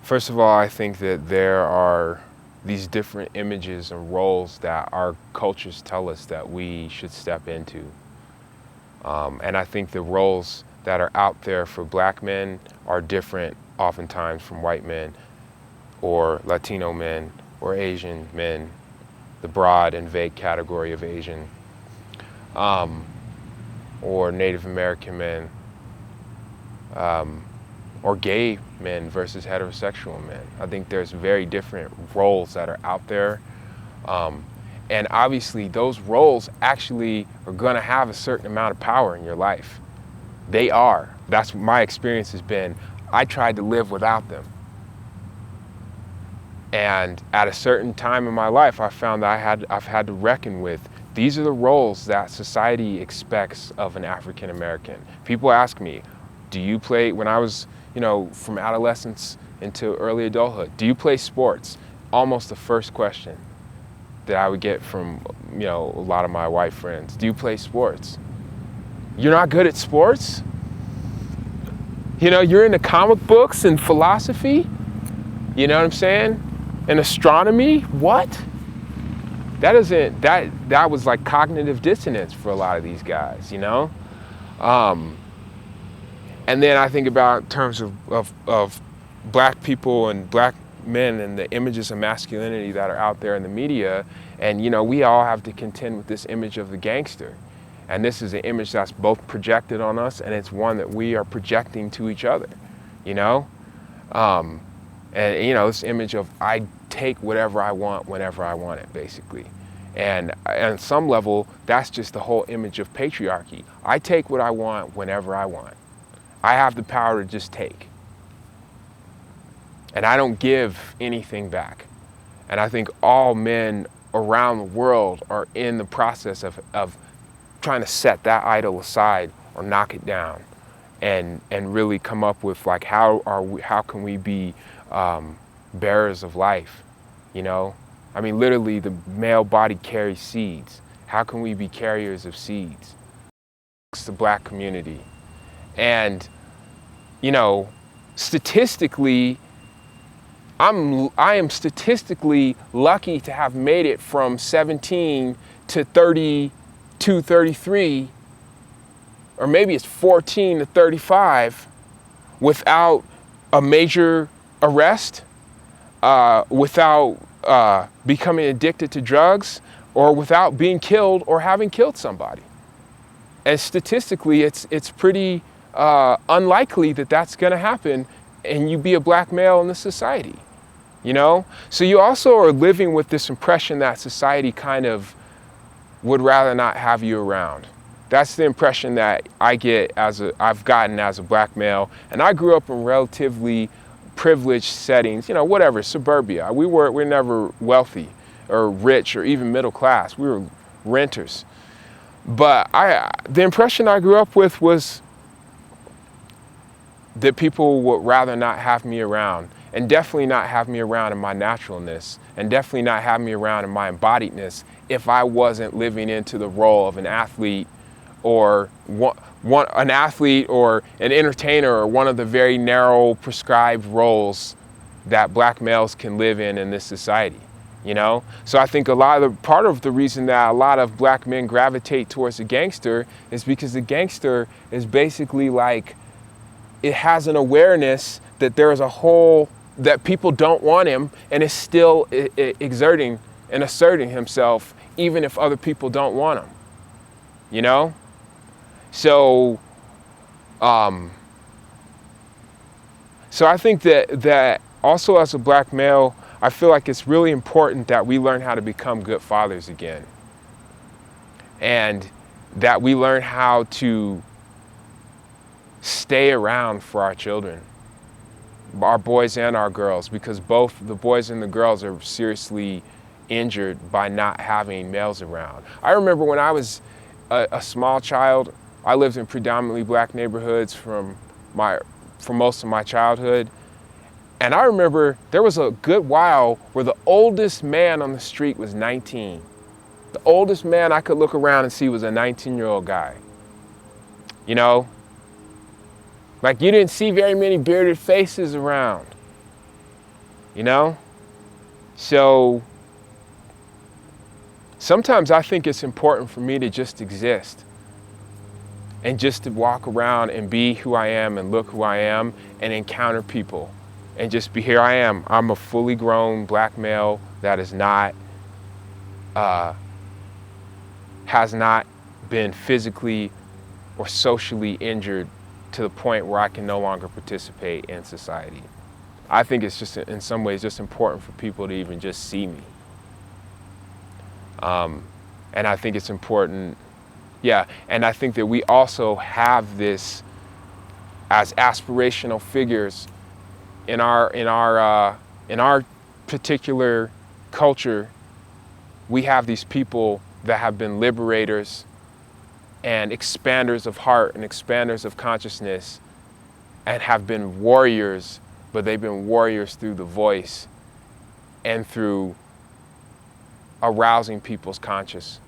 First of all, I think that there are these different images and roles that our cultures tell us that we should step into. And I think the roles that are out there for black men are different oftentimes from white men or Latino men or Asian men, the broad and vague category of Asian, or Native American men, or gay men versus heterosexual men. I think there's very different roles that are out there. And obviously those roles actually are gonna have a certain amount of power in your life. They are. That's what my experience has been. I tried to live without them. And at a certain time in my life, I found that I've had to reckon with, these are the roles that society expects of an African American. People ask me, do you play, when I was, from adolescence into early adulthood, do you play sports? Almost the first question that I would get from, a lot of my white friends. Do you play sports? You're not good at sports? You're into comic books and philosophy? You know what I'm saying? And astronomy? What? That was like cognitive dissonance for a lot of these guys, And then I think about in terms of black people and black men and the images of masculinity that are out there in the media. And, we all have to contend with this image of the gangster. And this is an image that's both projected on us, and it's one that we are projecting to each other, And, this image of I take whatever I want whenever I want it, basically. And on some level, that's just the whole image of patriarchy. I take what I want whenever I want. I have the power to just take. And I don't give anything back. And I think all men around the world are in the process of trying to set that idol aside or knock it down and really come up with like, how can we be bearers of life, I mean, literally the male body carries seeds. How can we be carriers of seeds? It's the black community. And, statistically, I am statistically lucky to have made it from 17 to 32, 33, or maybe it's 14 to 35 without a major arrest, without becoming addicted to drugs, or without being killed or having killed somebody. And statistically, it's pretty unlikely that that's going to happen and you be a black male in this society, So you also are living with this impression that society kind of would rather not have you around. That's the impression that I've gotten as a black male. And I grew up in relatively privileged settings, whatever, suburbia. We're never wealthy or rich or even middle class. We were renters. But the impression I grew up with was that people would rather not have me around, and definitely not have me around in my naturalness, and definitely not have me around in my embodiedness if I wasn't living into the role of an athlete or an athlete or an entertainer, or one of the very narrow prescribed roles that black males can live in this society, So I think part of the reason that a lot of black men gravitate towards a gangster is because the gangster is basically like, it has an awareness that there's a whole, that people don't want him, and is still exerting and asserting himself even if other people don't want him, So, so I think that also as a black male, I feel like it's really important that we learn how to become good fathers again. And that we learn how to stay around for our children, our boys and our girls, because both the boys and the girls are seriously injured by not having males around. I remember when I was a small child, I lived in predominantly black neighborhoods for most of my childhood. And I remember there was a good while where the oldest man on the street was 19. The oldest man I could look around and see was a 19-year-old guy. You know, like you didn't see very many bearded faces around, you know? So sometimes I think it's important for me to just exist and just to walk around and be who I am and look who I am and encounter people and just be, here I am. I'm a fully grown black male that is not, has not been physically or socially injured to the point where I can no longer participate in society. I think it's just, in some ways, just important for people to even just see me. And I think it's important, yeah, and I think that we also have this as aspirational figures in our particular culture. We have these people that have been liberators and expanders of heart and expanders of consciousness and have been warriors, but they've been warriors through the voice and through arousing people's consciousness.